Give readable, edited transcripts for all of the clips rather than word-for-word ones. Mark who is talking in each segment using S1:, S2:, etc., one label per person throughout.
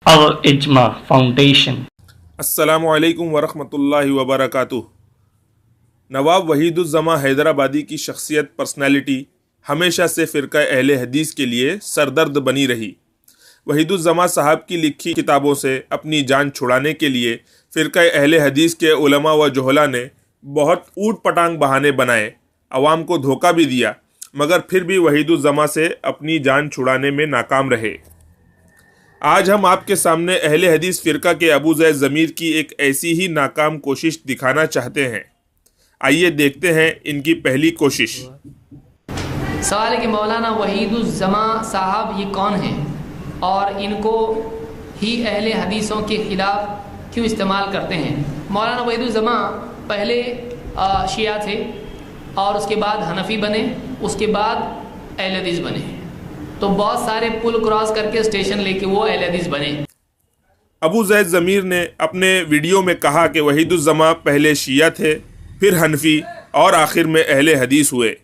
S1: Al-Ijma Foundation.
S2: अस्सलामुअलैकुम वरहमतुल्लाहि वबरकातुह। नवाब वहीदुज़्ज़मा हैदराबादी की शख्सियत पर्सनैलिटी हमेशा से फ़िरका अहले हदीस के लिए सरदर्द बनी रही। वहीदुज़्ज़मा साहब की लिखी किताबों से अपनी जान छुड़ाने के लिए फ़िरका अहले हदीस के उलमा व जोहला ने बहुत ऊट पटांग बहाने बनाए, अवाम को धोखा भी दिया, मगर फिर भी वहीदुज़्ज़मा से अपनी जान छुड़ाने में नाकाम रहे। आज हम आपके सामने अहले हदीस फ़िरका के अबू ज़ैद ज़मीर की एक ऐसी ही नाकाम कोशिश दिखाना चाहते हैं। आइए देखते हैं इनकी पहली कोशिश।
S3: सवाल है कि मौलाना वहीदुज़्ज़मा साहब ये कौन हैं और इनको ही अहले हदीसों के ख़िलाफ़ क्यों इस्तेमाल करते हैं। मौलाना वहीदुज़्ज़मा पहले शिया थे और उसके बाद हनफ़ी बने, उसके बाद अहले हदीस बने, तो बहुत सारे पुल क्रॉस करके स्टेशन लेके वो अहले हदीस बने।
S2: अबू ज़ैद ज़मीर ने अपने वीडियो में कहा कि वहीदुज़्ज़मा पहले शिया थे, फिर हनफ़ी और आखिर में अहले हदीस हुए।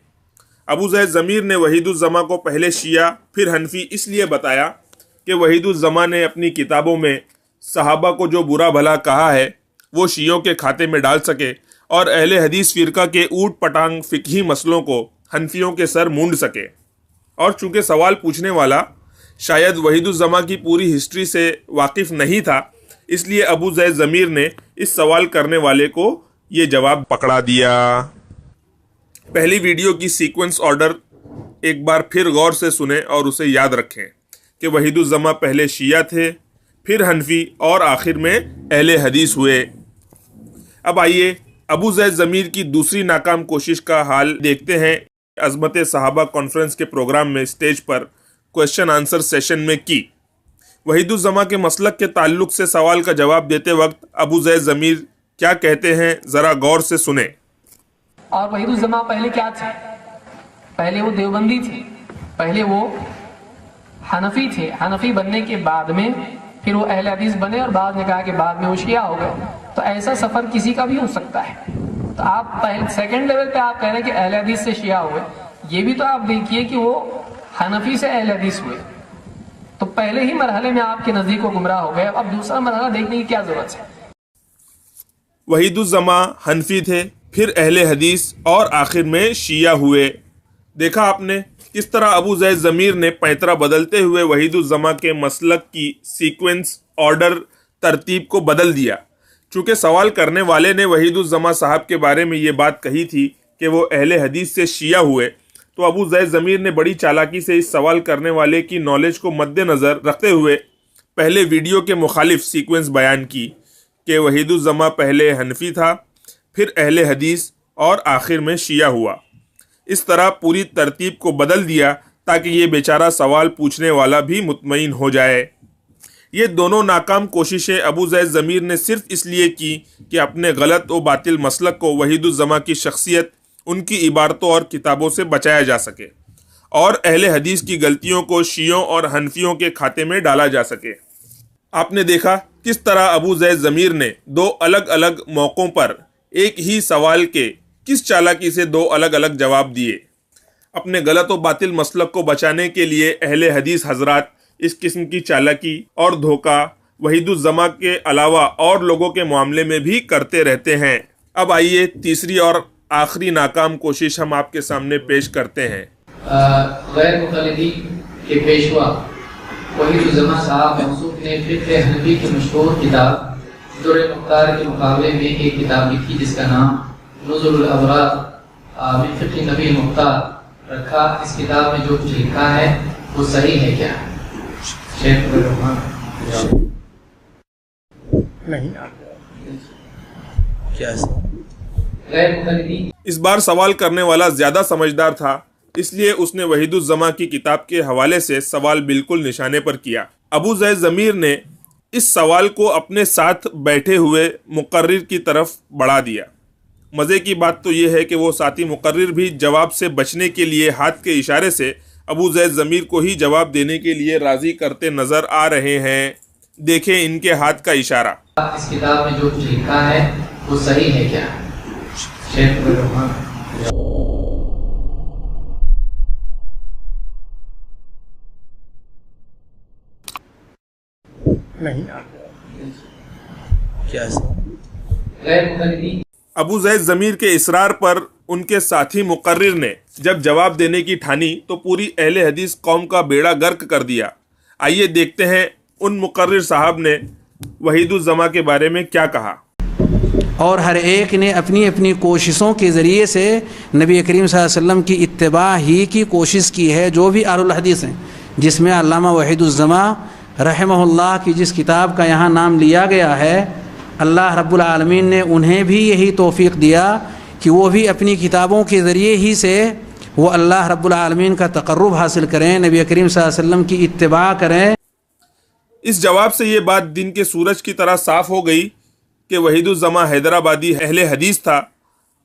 S2: अबू ज़ैद ज़मीर ने वहीदुज़्ज़मा को पहले शिया फिर हनफ़ी इसलिए बताया कि वहीदुज़्ज़मा ने अपनी किताबों में सहाबा को जो बुरा भला कहा है वो शियों के खाते में डाल सके और अहले हदीस फ़िरका के ऊट पटांग फ़िक़ही मसलों को हनफियों के सर मूंड सके। और चूँकि सवाल पूछने वाला शायद वहीदुज़्ज़मा की पूरी हिस्ट्री से वाकिफ़ नहीं था, इसलिए अबू ज़ैद ज़मीर ने इस सवाल करने वाले को ये जवाब पकड़ा दिया। पहली वीडियो की सीक्वेंस ऑर्डर एक बार फिर गौर से सुने और उसे याद रखें कि वहीदुज़्ज़मा पहले शिया थे, फिर हनफी और आखिर में अहले हदीस हुए। अब आइए अबू ज़ैद ज़मीर की दूसरी नाकाम कोशिश का हाल देखते हैं। अज़मत सहाबा कॉन्फ्रेंस के प्रोग्राम में स्टेज पर क्वेश्चन आंसर सेशन में की। वहीदुज़्ज़मा के मसलक के ताल्लुक से सवाल का जवाब देते वक्त अबू ज़ैद ज़मीर क्या कहते हैं, ज़रा गौर से सुने।
S3: और वहीदुज़्ज़मा पहले क्या थे? पहले वो देवबंदी थे, पहले वो हनफी थे, हनफी बनने के बाद में फिर वो अहले हदीस बने और बाद में कहा कि बाद में वो शिया हो गए। तो ऐसा सफ़र किसी का भी हो सकता है। तो आप पहले सेकंड लेवल पे आप कह रहे हैं कि अहले हदीस से शिया हुए, ये भी तो आप देखिए कि वो हनफी से अहले हदीस हुए। तो पहले ही मरहले में आपके नज़दीक को गुमराह हो गए, अब दूसरा मरहला देखने की क्या ज़रूरत है।
S2: वहीदुज़्ज़मा हनफी थे, फिर अहले हदीस और आखिर में शिया हुए। देखा आपने किस तरह अबू ज़ैद ज़मीर ने पैंतरा बदलते हुए वहीदुज़्ज़मा के मसलक की सीक्वेंस ऑर्डर तरतीब को बदल दिया। चूँकि सवाल करने वाले ने वहीदुज़्ज़मा साहब के बारे में ये बात कही थी कि वो अहले हदीस से शिया हुए, तो अबू ज़ैद ज़मीर ने बड़ी चालाकी से इस सवाल करने वाले की नॉलेज को मद्देनज़र रखते हुए पहले वीडियो के मुखालिफ सीक्वेंस बयान की कि वहीदुज़्ज़मा पहले हनफी था, फिर अहले हदीस और आखिर में शिया हुआ। इस तरह पूरी तरतीब को बदल दिया ताकि ये बेचारा सवाल पूछने वाला भी मुतमईन हो जाए। ये दोनों नाकाम कोशिशें अबू ज़ैद ज़मीर ने सिर्फ इसलिए की कि अपने गलत व बातिल मसलक को वहीदुज़्ज़मा की शख्सियत, उनकी इबारतों और किताबों से बचाया जा सके और अहले हदीस की गलतियों को शियों और हनफियों के खाते में डाला जा सके। आपने देखा किस तरह अबू ज़ैद ज़मीर ने दो अलग अलग मौक़ों पर एक ही सवाल के किस चालाकी से दो अलग अलग जवाब दिए। अपने गलत व बातिल मसलक को बचाने के लिए अहले हदीस हजरात इस किस्म की चालाकी और धोखा वहीदुज़्ज़मा के अलावा और लोगों के मामले में भी करते रहते हैं। अब आइए तीसरी और आखिरी नाकाम कोशिश हम आपके सामने पेश करते हैं।
S3: गैर मुक़ल्लिदी के पेशवा वहीदुज़्ज़मा साहब मौसूफ ने फ़िक़्ह हनफी की मशहूर किताब दुर्र मुख्तार के मुकाबले में एक किताब लिखी जिसका नाम नुज़ुलुल अबरार मिन फ़िक़्ह नबी मुख्तार रखा। इस किताब में जो कुछ लिखा है वो सही है क्या?
S2: इस बार सवाल करने वाला ज्यादा समझदार था, इसलिए उसने वहीदुज़्ज़मा की किताब के हवाले से सवाल बिल्कुल निशाने पर किया। अबू ज़ैद ज़मीर ने इस सवाल को अपने साथ बैठे हुए मुकर्रिर की तरफ बढ़ा दिया। मज़े की बात तो यह है कि वो साथी मुकर्रिर भी जवाब से बचने के लिए हाथ के इशारे से अबू ज़ैद ज़मीर को ही जवाब देने के लिए राज़ी करते नज़र आ रहे हैं। देखें इनके हाथ का इशारा।
S3: इस किताब में जो कुछ लिखा है वो सही है क्या?
S4: نہیں
S5: کیا
S2: ابو زید ضمیر کے اصرار پر ان کے ساتھی مقرر نے جب جواب دینے کی ٹھانی تو پوری اہل حدیث قوم کا بیڑا غرق کر دیا. آئیے دیکھتے ہیں ان مقرر صاحب نے وحید الزما کے بارے میں کیا کہا.
S5: اور ہر ایک نے اپنی اپنی کوششوں کے ذریعے سے نبی کریم صلی اللہ علیہ وسلم کی اتباع ہی کی کوشش کی ہے. جو بھی اہل الحدیث ہیں، جس میں علامہ وحید الزما رحمہ اللہ کی جس کتاب کا یہاں نام لیا گیا ہے، اللہ رب العالمین نے انہیں بھی یہی توفیق دیا کہ وہ بھی اپنی کتابوں کے ذریعے ہی سے وہ اللہ رب العالمین کا تقرب حاصل کریں، نبی کریم صلی اللہ علیہ وسلم کی اتباع کریں.
S2: اس جواب سے یہ بات دن کے سورج کی طرح صاف ہو گئی کہ وحید الزما حیدرآبادی اہل حدیث تھا،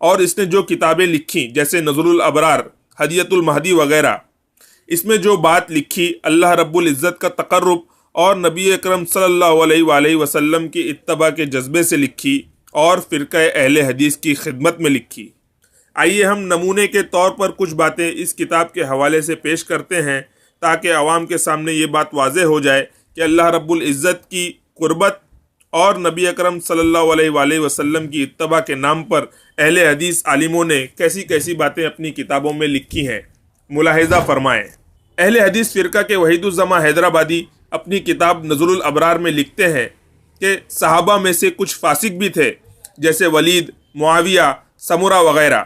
S2: اور اس نے جو کتابیں لکھی جیسے نظر الابرار، ہدیۃ المہدی وغیرہ، اس میں جو بات لکھی اللہ رب العزت کا تقرب اور نبی اکرم صلی اللہ علیہ وآلہ وسلم کی اتباع کے جذبے سے لکھی اور فرقہ اہل حدیث کی خدمت میں لکھی. آئیے ہم نمونے کے طور پر کچھ باتیں اس کتاب کے حوالے سے پیش کرتے ہیں تاکہ عوام کے سامنے یہ بات واضح ہو جائے کہ اللہ رب العزت کی قربت اور نبی اکرم صلی اللہ علیہ وآلہ وسلم کی اتباع کے نام پر اہل حدیث عالموں نے کیسی کیسی باتیں اپنی کتابوں میں لکھی ہیں. ملاحظہ فرمائیں. اہل حدیث فرقہ کے وحید الزما حیدرآبادی اپنی کتاب نظر الابرار میں لکھتے ہیں کہ صحابہ میں سے کچھ فاسق بھی تھے، جیسے ولید، معاویہ، سمرہ وغیرہ.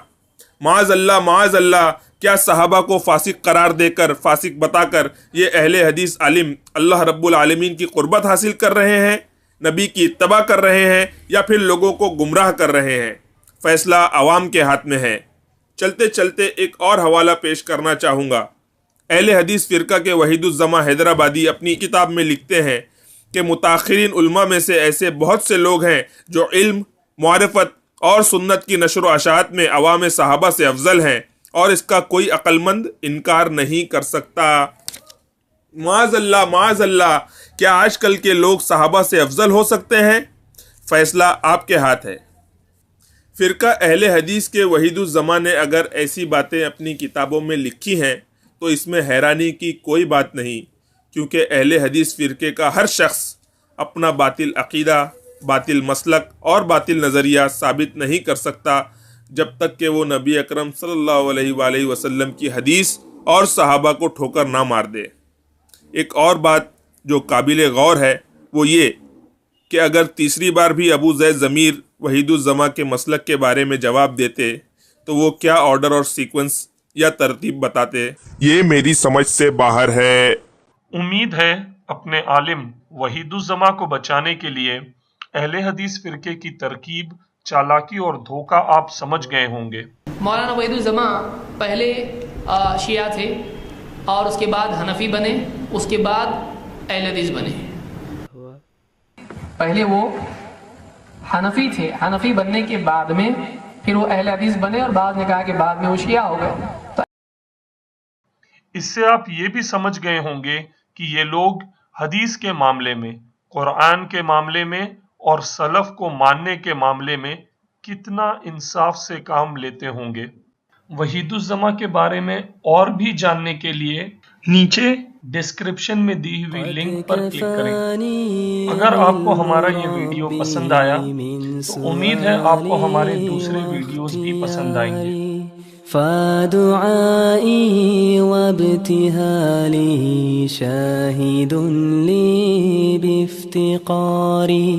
S2: معاذ اللہ، کیا صحابہ کو فاسق قرار دے کر، فاسق بتا کر یہ اہل حدیث عالم اللہ رب العالمین کی قربت حاصل کر رہے ہیں، نبی کی اتباع کر رہے ہیں، یا پھر لوگوں کو گمراہ کر رہے ہیں؟ فیصلہ عوام کے ہاتھ میں ہے. چلتے چلتے ایک اور حوالہ پیش کرنا چاہوں گا. اہل حدیث فرقہ کے وحید الزما حیدرآبادی اپنی کتاب میں لکھتے ہیں کہ متاخرین علماء میں سے ایسے بہت سے لوگ ہیں جو علم، معرفت اور سنت کی نشر و اشاعت میں عوام صحابہ سے افضل ہیں، اور اس کا کوئی عقل مند انکار نہیں کر سکتا. معاذ اللہ، کیا آج کل کے لوگ صحابہ سے افضل ہو سکتے ہیں؟ فیصلہ آپ کے ہاتھ ہے. فرقہ اہل حدیث کے وحید الزما نے اگر ایسی باتیں اپنی کتابوں میں لکھی ہیں تو اس میں حیرانی کی کوئی بات نہیں، کیونکہ اہل حدیث فرقے کا ہر شخص اپنا باطل عقیدہ، باطل مسلک اور باطل نظریہ ثابت نہیں کر سکتا جب تک کہ وہ نبی اکرم صلی اللہ علیہ وآلہ وسلم کی حدیث اور صحابہ کو ٹھوکر نہ مار دے. ایک اور بات جو قابل غور ہے وہ یہ کہ اگر تیسری بار بھی ابو زید ضمیر وحید الزما کے مسلک کے بارے میں جواب دیتے تو وہ کیا آرڈر اور سیکوینس یا ترتیب بتاتے؟
S6: یہ میری سمجھ سے باہر ہے.
S7: امید ہے اپنے عالم وحید الزما کو بچانے کے لیے اہل حدیث فرقے کی ترکیب، چالاکی اور دھوکہ آپ سمجھ گئے ہوں گے.
S3: مولانا وحید الزما پہلے شیعہ تھے، اور اس کے بعد حنفی بنے، اس کے بعد اہل حدیث بنے. پہلے وہ حنفی تھے، حنفی بننے کے بعد میں پھر وہ اہل حدیث بنے، اور بعد نے کہا کہ بعد میں وہ شیعہ ہو گئے.
S7: اس سے آپ یہ بھی سمجھ گئے ہوں گے کہ یہ لوگ حدیث کے معاملے میں، قرآن کے معاملے میں اور سلف کو ماننے کے معاملے میں کتنا انصاف سے کام لیتے ہوں گے. وحید الزما کے بارے میں اور بھی جاننے کے لیے نیچے ڈسکرپشن میں دی ہوئی لنک پر کلک کریں. اگر آپ کو ہمارا یہ ویڈیو پسند آیا تو امید ہے آپ کو ہمارے دوسرے ویڈیوز بھی پسند آئیں گے.
S8: فدعائي وابتهالي شاهد لي بافتقاري